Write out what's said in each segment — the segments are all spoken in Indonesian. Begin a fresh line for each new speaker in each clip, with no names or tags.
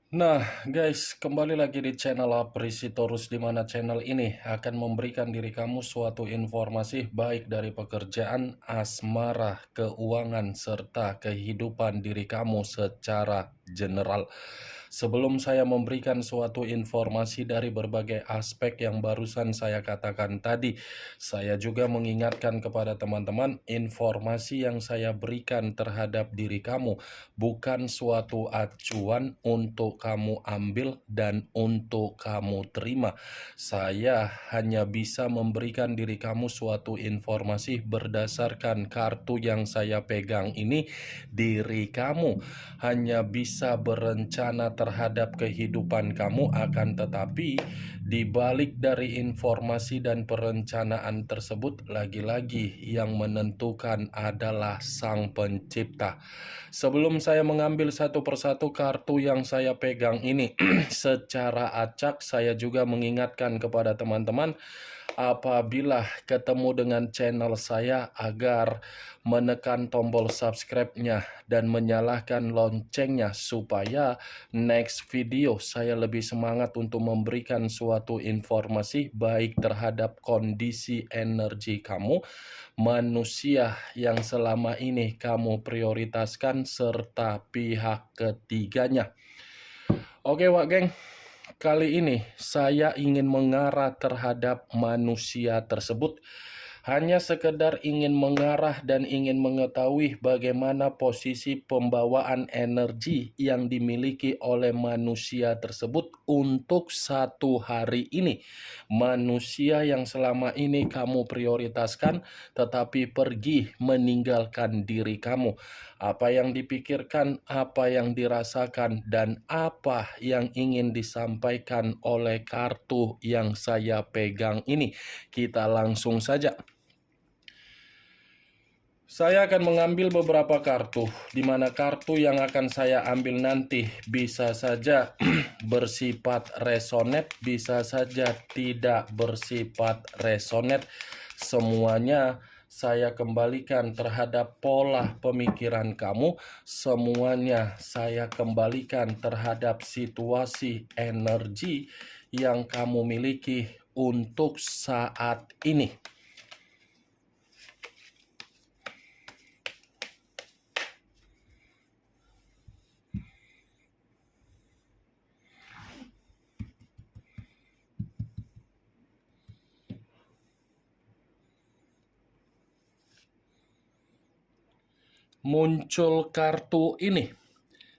Nah, guys, kembali lagi di channel Aprisitorus, di mana channel ini akan memberikan diri kamu suatu informasi baik dari pekerjaan, asmara, keuangan, serta kehidupan diri kamu secara general. Sebelum saya memberikan suatu informasi dari berbagai aspek yang barusan saya katakan tadi, saya juga mengingatkan kepada teman-teman, informasi yang saya berikan terhadap diri kamu bukan suatu acuan untuk kamu ambil dan untuk kamu terima. Saya hanya bisa memberikan diri kamu suatu informasi berdasarkan kartu yang saya pegang ini. Diri kamu hanya bisa berencana terhadap kehidupan kamu, akan tetapi di balik dari informasi dan perencanaan tersebut, lagi-lagi yang menentukan adalah Sang Pencipta. Sebelum saya mengambil satu persatu kartu yang saya pegang ini secara acak, saya juga mengingatkan kepada teman-teman apabila ketemu dengan channel saya agar menekan tombol subscribe-nya dan menyalakan loncengnya supaya next video saya lebih semangat untuk memberikan suatu informasi baik terhadap kondisi energi kamu, manusia yang selama ini kamu prioritaskan, serta pihak ketiganya. Oke Wak Geng, kali ini saya ingin mengarah terhadap manusia tersebut. Hanya sekedar ingin mengarah dan ingin mengetahui bagaimana posisi pembawaan energi yang dimiliki oleh manusia tersebut untuk satu hari ini. Manusia yang selama ini kamu prioritaskan tetapi pergi meninggalkan diri kamu. Apa yang dipikirkan, apa yang dirasakan, dan apa yang ingin disampaikan oleh kartu yang saya pegang ini. Kita langsung saja. Saya akan mengambil beberapa kartu, di mana kartu yang akan saya ambil nanti bisa saja bersifat resonate, bisa saja tidak bersifat resonate. Semuanya saya kembalikan terhadap pola pemikiran kamu, semuanya saya kembalikan terhadap situasi energi yang kamu miliki untuk saat ini. Muncul kartu ini.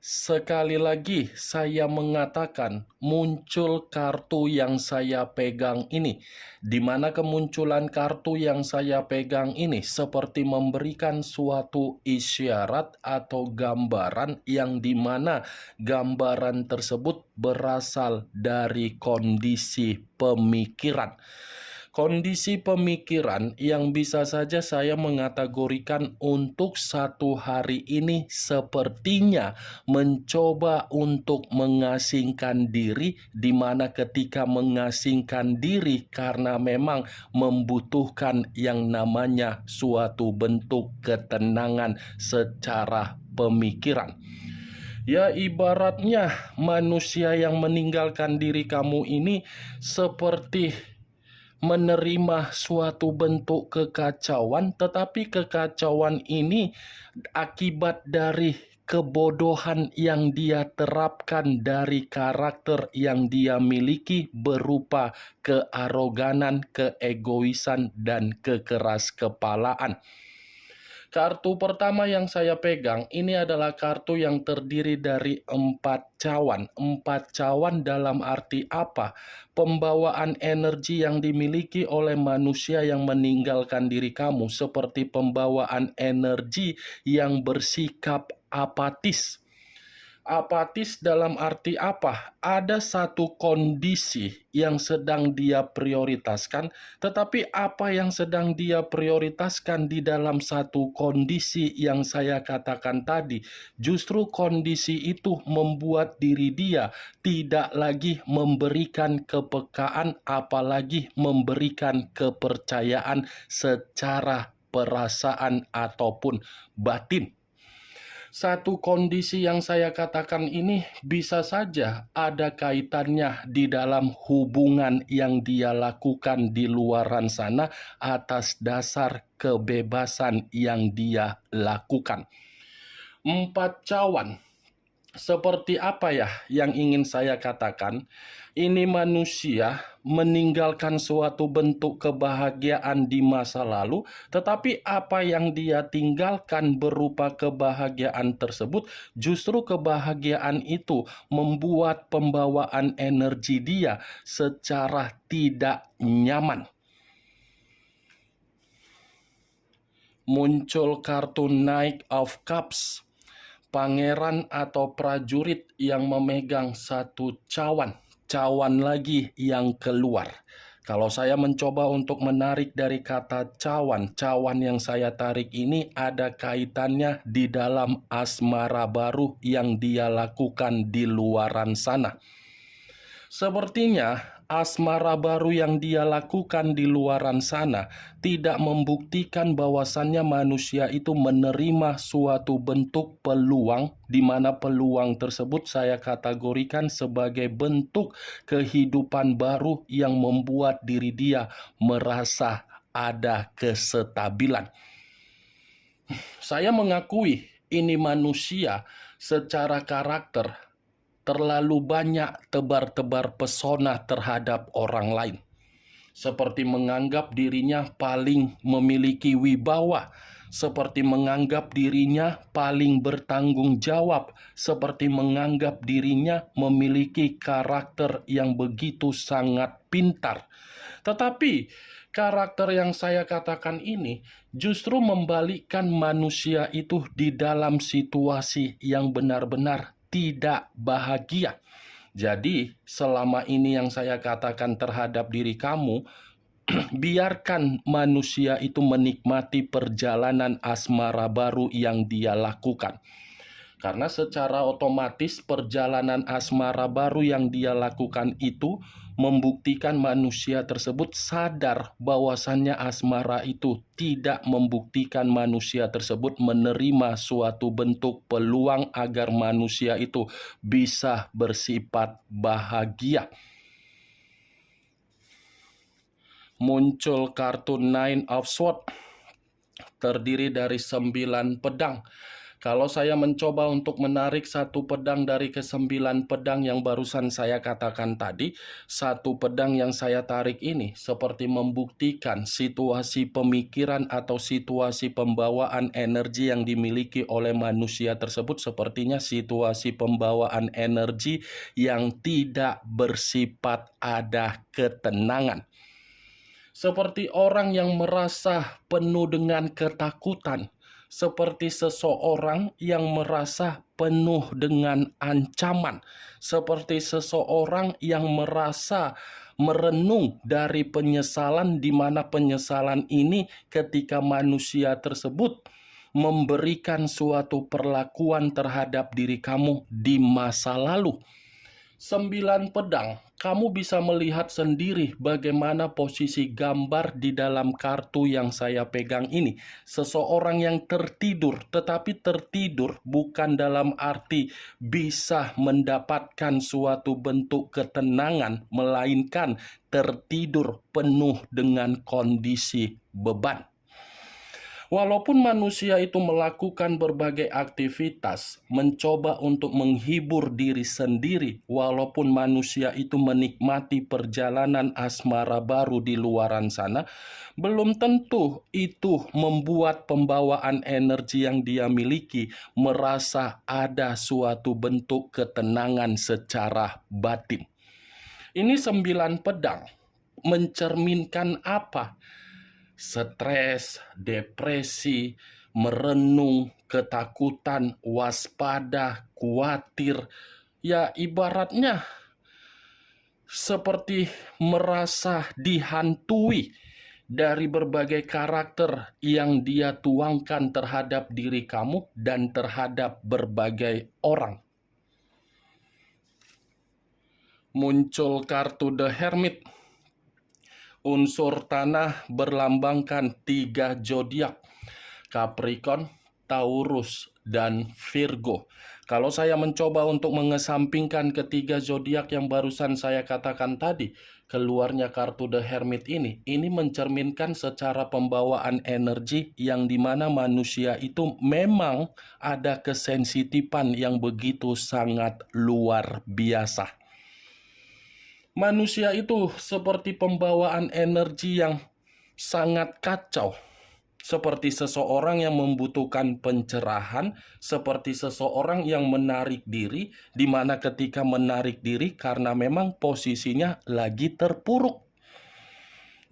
Sekali lagi saya mengatakan muncul kartu yang saya pegang ini. Di mana kemunculan kartu yang saya pegang ini seperti memberikan suatu isyarat atau gambaran yang dimana gambaran tersebut berasal dari kondisi pemikiran. Kondisi pemikiran yang bisa saja saya mengategorikan untuk satu hari ini sepertinya mencoba untuk mengasingkan diri, di mana ketika mengasingkan diri karena memang membutuhkan yang namanya suatu bentuk ketenangan secara pemikiran. Ya, ibaratnya manusia yang meninggalkan diri kamu ini seperti menerima suatu bentuk kekacauan, tetapi kekacauan ini akibat dari kebodohan yang dia terapkan dari karakter yang dia miliki berupa kearoganan, keegoisan, dan kekeraskepalaan. Kartu pertama yang saya pegang ini adalah kartu yang terdiri dari 4 cawan. 4 cawan dalam arti apa? Pembawaan energi yang dimiliki oleh manusia yang meninggalkan diri kamu seperti pembawaan energi yang bersikap apatis. Apatis dalam arti apa? Ada satu kondisi yang sedang dia prioritaskan, tetapi apa yang sedang dia prioritaskan di dalam satu kondisi yang saya katakan tadi, justru kondisi itu membuat diri dia tidak lagi memberikan kepekaan, apalagi memberikan kepercayaan secara perasaan ataupun batin. Satu kondisi yang saya katakan ini bisa saja ada kaitannya di dalam hubungan yang dia lakukan di luaran sana atas dasar kebebasan yang dia lakukan. 4 cawan. Seperti apa ya yang ingin saya katakan? Ini manusia meninggalkan suatu bentuk kebahagiaan di masa lalu, tetapi apa yang dia tinggalkan berupa kebahagiaan tersebut, justru kebahagiaan itu membuat pembawaan energi dia secara tidak nyaman. Muncul kartu Knight of Cups. Pangeran atau prajurit yang memegang satu cawan lagi yang keluar. Kalau saya mencoba untuk menarik dari kata cawan yang saya tarik ini ada kaitannya di dalam asmara baru yang dia lakukan di luaran sana. Sepertinya asmara baru yang dia lakukan di luaran sana tidak membuktikan bahwasannya manusia itu menerima suatu bentuk peluang, di mana peluang tersebut saya kategorikan sebagai bentuk kehidupan baru yang membuat diri dia merasa ada kesestabilan. Saya mengakui ini manusia secara karakter terlalu banyak tebar-tebar pesona terhadap orang lain. Seperti menganggap dirinya paling memiliki wibawa, seperti menganggap dirinya paling bertanggung jawab, seperti menganggap dirinya memiliki karakter yang begitu sangat pintar. Tetapi karakter yang saya katakan ini justru membalikkan manusia itu di dalam situasi yang benar-benar tidak bahagia. Jadi, selama ini yang saya katakan terhadap diri kamu, biarkan manusia itu menikmati perjalanan asmara baru yang dia lakukan. Karena secara otomatis perjalanan asmara baru yang dia lakukan itu membuktikan manusia tersebut sadar bahwasannya asmara itu tidak membuktikan manusia tersebut menerima suatu bentuk peluang agar manusia itu bisa bersifat bahagia. Muncul kartu Nine of Swords, terdiri dari 9 pedang. Kalau saya mencoba untuk menarik satu pedang dari ke-9 pedang yang barusan saya katakan tadi, satu pedang yang saya tarik ini seperti membuktikan situasi pemikiran atau situasi pembawaan energi yang dimiliki oleh manusia tersebut sepertinya situasi pembawaan energi yang tidak bersifat ada ketenangan. Seperti orang yang merasa penuh dengan ketakutan, seperti seseorang yang merasa penuh dengan ancaman, seperti seseorang yang merasa merenung dari penyesalan, di mana penyesalan ini ketika manusia tersebut memberikan suatu perlakuan terhadap diri kamu di masa lalu. 9 pedang, kamu bisa melihat sendiri bagaimana posisi gambar di dalam kartu yang saya pegang ini. Seseorang yang tertidur, tetapi tertidur bukan dalam arti bisa mendapatkan suatu bentuk ketenangan, melainkan tertidur penuh dengan kondisi beban. Walaupun manusia itu melakukan berbagai aktivitas, mencoba untuk menghibur diri sendiri, walaupun manusia itu menikmati perjalanan asmara baru di luaran sana, belum tentu itu membuat pembawaan energi yang dia miliki merasa ada suatu bentuk ketenangan secara batin. Ini 9 pedang mencerminkan apa? Stres, depresi, merenung, ketakutan, waspada, khawatir. Ya ibaratnya seperti merasa dihantui dari berbagai karakter yang dia tuangkan terhadap diri kamu dan terhadap berbagai orang. Muncul kartu The Hermit. Unsur tanah berlambangkan 3 zodiak: Capricorn, Taurus, dan Virgo. Kalau saya mencoba untuk mengesampingkan ketiga zodiak yang barusan saya katakan tadi, keluarnya kartu The Hermit ini mencerminkan secara pembawaan energi yang dimana manusia itu memang ada kesensitifan yang begitu sangat luar biasa. Manusia itu seperti pembawaan energi yang sangat kacau. Seperti seseorang yang membutuhkan pencerahan, seperti seseorang yang menarik diri, di mana ketika menarik diri karena memang posisinya lagi terpuruk.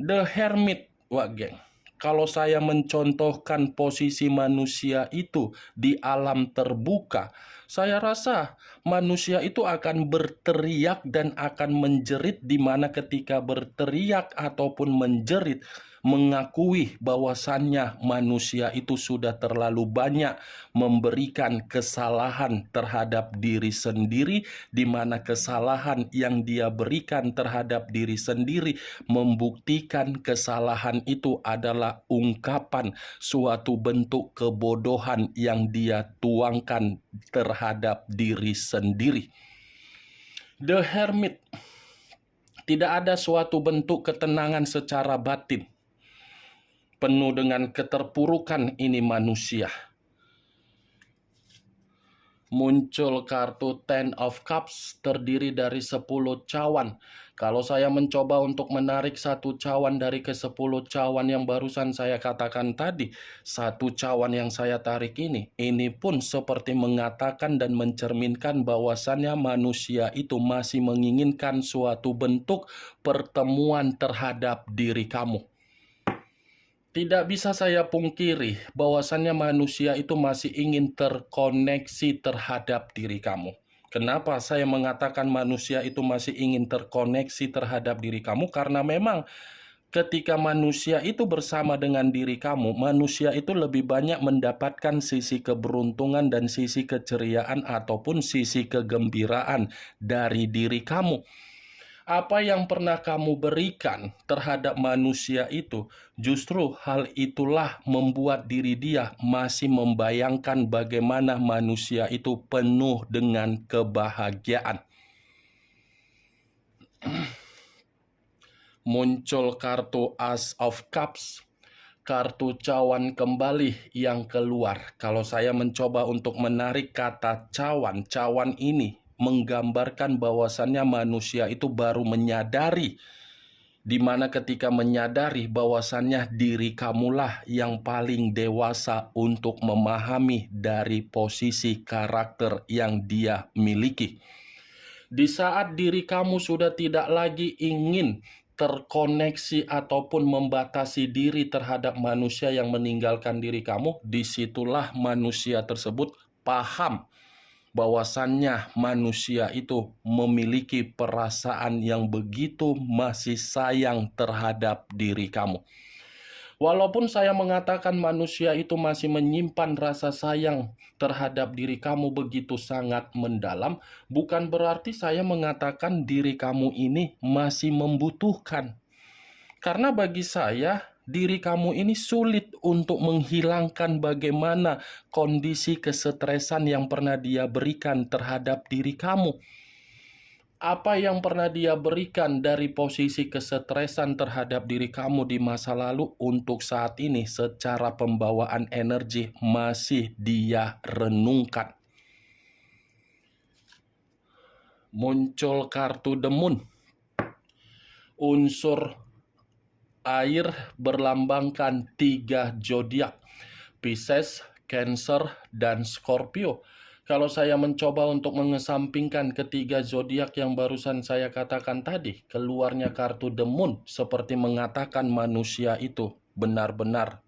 The Hermit, wah geng. Kalau saya mencontohkan posisi manusia itu di alam terbuka, saya rasa manusia itu akan berteriak dan akan menjerit, di mana ketika berteriak ataupun menjerit, mengakui bahwasannya manusia itu sudah terlalu banyak memberikan kesalahan terhadap diri sendiri, di mana kesalahan yang dia berikan terhadap diri sendiri membuktikan kesalahan itu adalah ungkapan suatu bentuk kebodohan yang dia tuangkan terhadap diri sendiri. The Hermit, tidak ada suatu bentuk ketenangan secara batin. Penuh dengan keterpurukan ini manusia. Muncul kartu Ten of Cups terdiri dari 10 cawan. Kalau saya mencoba untuk menarik satu cawan dari ke-10 cawan yang barusan saya katakan tadi, satu cawan yang saya tarik ini pun seperti mengatakan dan mencerminkan bahwasannya manusia itu masih menginginkan suatu bentuk pertemuan terhadap diri kamu. Tidak bisa saya pungkiri bahwasannya manusia itu masih ingin terkoneksi terhadap diri kamu. Kenapa saya mengatakan manusia itu masih ingin terkoneksi terhadap diri kamu? Karena memang ketika manusia itu bersama dengan diri kamu, manusia itu lebih banyak mendapatkan sisi keberuntungan dan sisi keceriaan ataupun sisi kegembiraan dari diri kamu. Apa yang pernah kamu berikan terhadap manusia itu, justru hal itulah membuat diri dia masih membayangkan bagaimana manusia itu penuh dengan kebahagiaan. Muncul kartu Ace of Cups, kartu cawan kembali yang keluar. Kalau saya mencoba untuk menarik kata cawan, cawan ini menggambarkan bahwasannya manusia itu baru menyadari, di mana ketika menyadari bahwasannya diri kamulah yang paling dewasa untuk memahami dari posisi karakter yang dia miliki. Di saat diri kamu sudah tidak lagi ingin terkoneksi ataupun membatasi diri terhadap manusia yang meninggalkan diri kamu, disitulah manusia tersebut paham bahwasannya manusia itu memiliki perasaan yang begitu masih sayang terhadap diri kamu. Walaupun saya mengatakan manusia itu masih menyimpan rasa sayang terhadap diri kamu begitu sangat mendalam, bukan berarti saya mengatakan diri kamu ini masih membutuhkan. Karena bagi saya, diri kamu ini sulit untuk menghilangkan bagaimana kondisi kesetresan yang pernah dia berikan terhadap diri kamu. Apa yang pernah dia berikan dari posisi kesetresan terhadap diri kamu di masa lalu, untuk saat ini secara pembawaan energi masih dia renungkan. Muncul kartu The Moon. Unsur air berlambangkan 3 zodiak, Pisces, Cancer, dan Scorpio. Kalau saya mencoba untuk mengesampingkan ketiga zodiak yang barusan saya katakan tadi, keluarnya kartu The Moon seperti mengatakan manusia itu benar-benar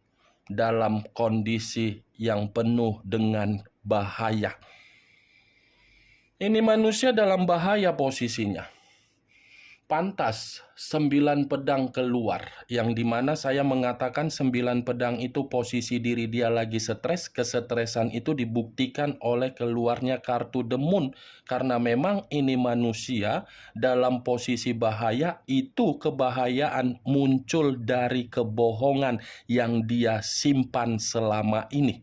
dalam kondisi yang penuh dengan bahaya. Ini manusia dalam bahaya posisinya. Pantas 9 pedang keluar, yang dimana saya mengatakan 9 pedang itu posisi diri dia lagi stres. Kesetresan itu dibuktikan oleh keluarnya kartu The Moon, karena memang ini manusia dalam posisi bahaya. Itu kebahayaan muncul dari kebohongan yang dia simpan selama ini.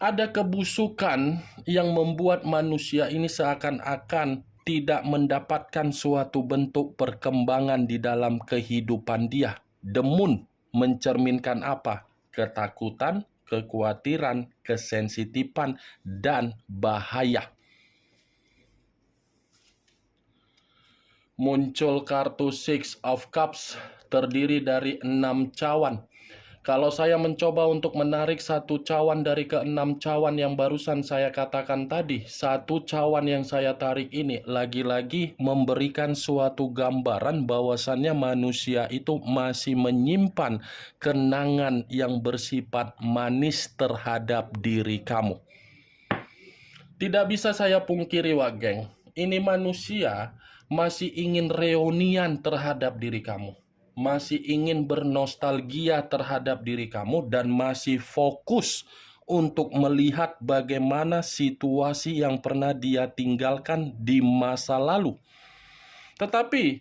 Ada kebusukan yang membuat manusia ini seakan-akan tidak mendapatkan suatu bentuk perkembangan di dalam kehidupan dia. Demun mencerminkan apa? Ketakutan, kekhawatiran, kesensitifan, dan bahaya. Muncul kartu Six of Cups terdiri dari 6 cawan. Kalau saya mencoba untuk menarik satu cawan dari keenam cawan yang barusan saya katakan tadi, satu cawan yang saya tarik ini lagi-lagi memberikan suatu gambaran bahwasannya manusia itu masih menyimpan kenangan yang bersifat manis terhadap diri kamu. Tidak bisa saya pungkiri, Wak Geng, ini manusia masih ingin reunian terhadap diri kamu, masih ingin bernostalgia terhadap diri kamu, dan masih fokus untuk melihat bagaimana situasi yang pernah dia tinggalkan di masa lalu. Tetapi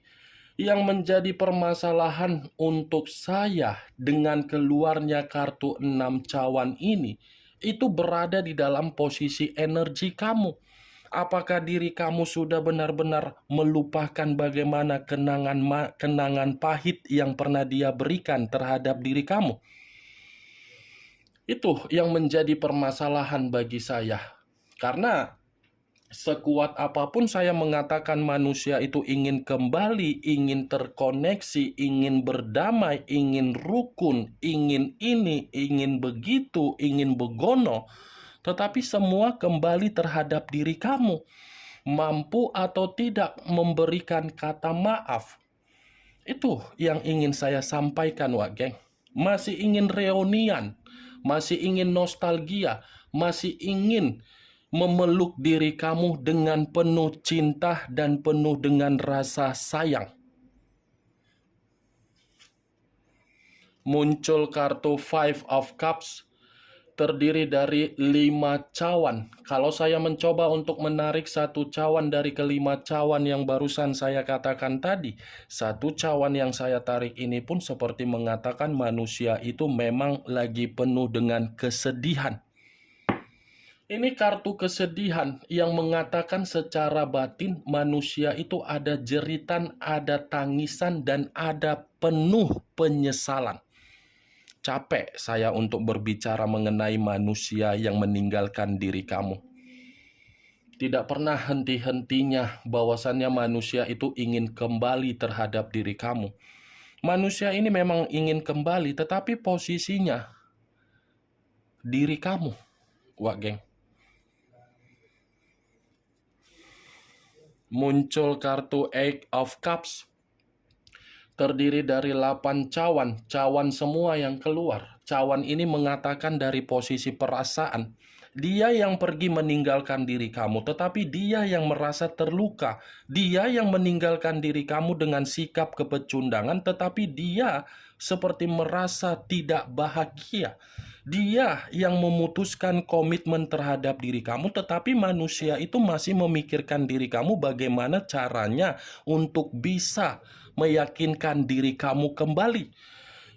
yang menjadi permasalahan untuk saya dengan keluarnya kartu 6 cawan ini, itu berada di dalam posisi energi kamu. Apakah diri kamu sudah benar-benar melupakan bagaimana kenangan pahit yang pernah dia berikan terhadap diri kamu? Itu yang menjadi permasalahan bagi saya. Karena sekuat apapun saya mengatakan manusia itu ingin kembali, ingin terkoneksi, ingin berdamai, ingin rukun, ingin ini, ingin begitu, ingin begono, tetapi semua kembali terhadap diri kamu. Mampu atau tidak memberikan kata maaf. Itu yang ingin saya sampaikan, Wak Geng. Masih ingin reunian, masih ingin nostalgia, masih ingin memeluk diri kamu dengan penuh cinta dan penuh dengan rasa sayang. Muncul kartu Five of Cups terdiri dari 5 cawan. Kalau saya mencoba untuk menarik satu cawan dari kelima cawan yang barusan saya katakan tadi, satu cawan yang saya tarik ini pun seperti mengatakan manusia itu memang lagi penuh dengan kesedihan. Ini kartu kesedihan yang mengatakan secara batin manusia itu ada jeritan, ada tangisan, dan ada penuh penyesalan. Capek saya untuk berbicara mengenai manusia yang meninggalkan diri kamu. Tidak pernah henti-hentinya bahwasannya manusia itu ingin kembali terhadap diri kamu. Manusia ini memang ingin kembali, tetapi posisinya diri kamu, Wak Geng. Muncul kartu Eight of Cups terdiri dari 8 cawan. Cawan semua yang keluar. Cawan ini mengatakan dari posisi perasaan. Dia yang pergi meninggalkan diri kamu, tetapi dia yang merasa terluka. Dia yang meninggalkan diri kamu dengan sikap kepecundangan, tetapi dia seperti merasa tidak bahagia. Dia yang memutuskan komitmen terhadap diri kamu, tetapi manusia itu masih memikirkan diri kamu bagaimana caranya untuk bisa meyakinkan diri kamu kembali.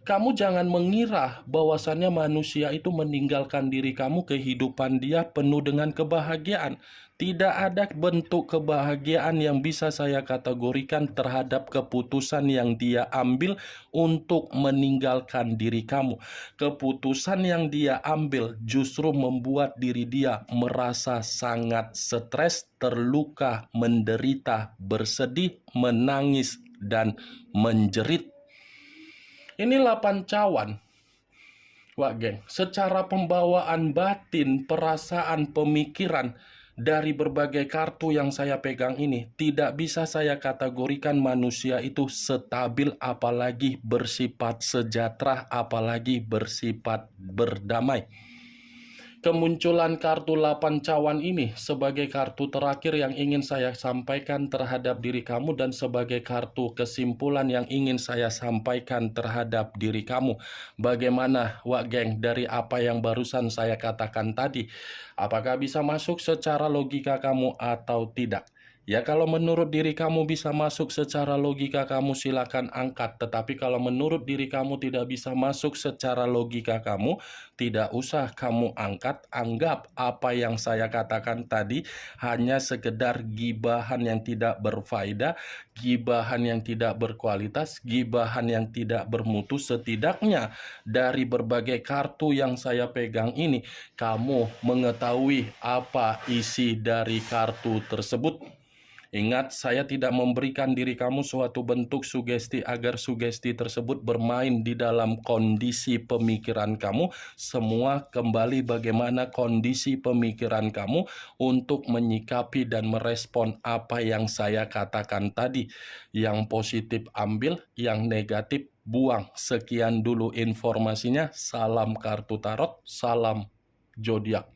Kamu jangan mengira bahwasannya manusia itu meninggalkan diri kamu, kehidupan dia penuh dengan kebahagiaan. Tidak ada bentuk kebahagiaan yang bisa saya kategorikan terhadap keputusan yang dia ambil untuk meninggalkan diri kamu. Keputusan yang dia ambil justru membuat diri dia merasa sangat stres, terluka, menderita, bersedih, menangis, dan menjerit. Ini 8 cawan, Wak Geng. Secara pembawaan batin, perasaan, pemikiran dari berbagai kartu yang saya pegang ini, tidak bisa saya kategorikan manusia itu stabil, apalagi bersifat sejahtera, apalagi bersifat berdamai. Kemunculan kartu 8 cawan ini sebagai kartu terakhir yang ingin saya sampaikan terhadap diri kamu dan sebagai kartu kesimpulan yang ingin saya sampaikan terhadap diri kamu. Bagaimana, Wak Geng, dari apa yang barusan saya katakan tadi? Apakah bisa masuk secara logika kamu atau tidak? Ya kalau menurut diri kamu bisa masuk secara logika kamu silakan angkat, tetapi kalau menurut diri kamu tidak bisa masuk secara logika kamu, tidak usah kamu angkat, anggap apa yang saya katakan tadi hanya sekedar gibahan yang tidak berfaedah, gibahan yang tidak berkualitas, gibahan yang tidak bermutu. Setidaknya dari berbagai kartu yang saya pegang ini, kamu mengetahui apa isi dari kartu tersebut. Ingat, saya tidak memberikan diri kamu suatu bentuk sugesti agar sugesti tersebut bermain di dalam kondisi pemikiran kamu. Semua kembali bagaimana kondisi pemikiran kamu untuk menyikapi dan merespon apa yang saya katakan tadi. Yang positif ambil, yang negatif buang. Sekian dulu informasinya. Salam kartu tarot, salam zodiak.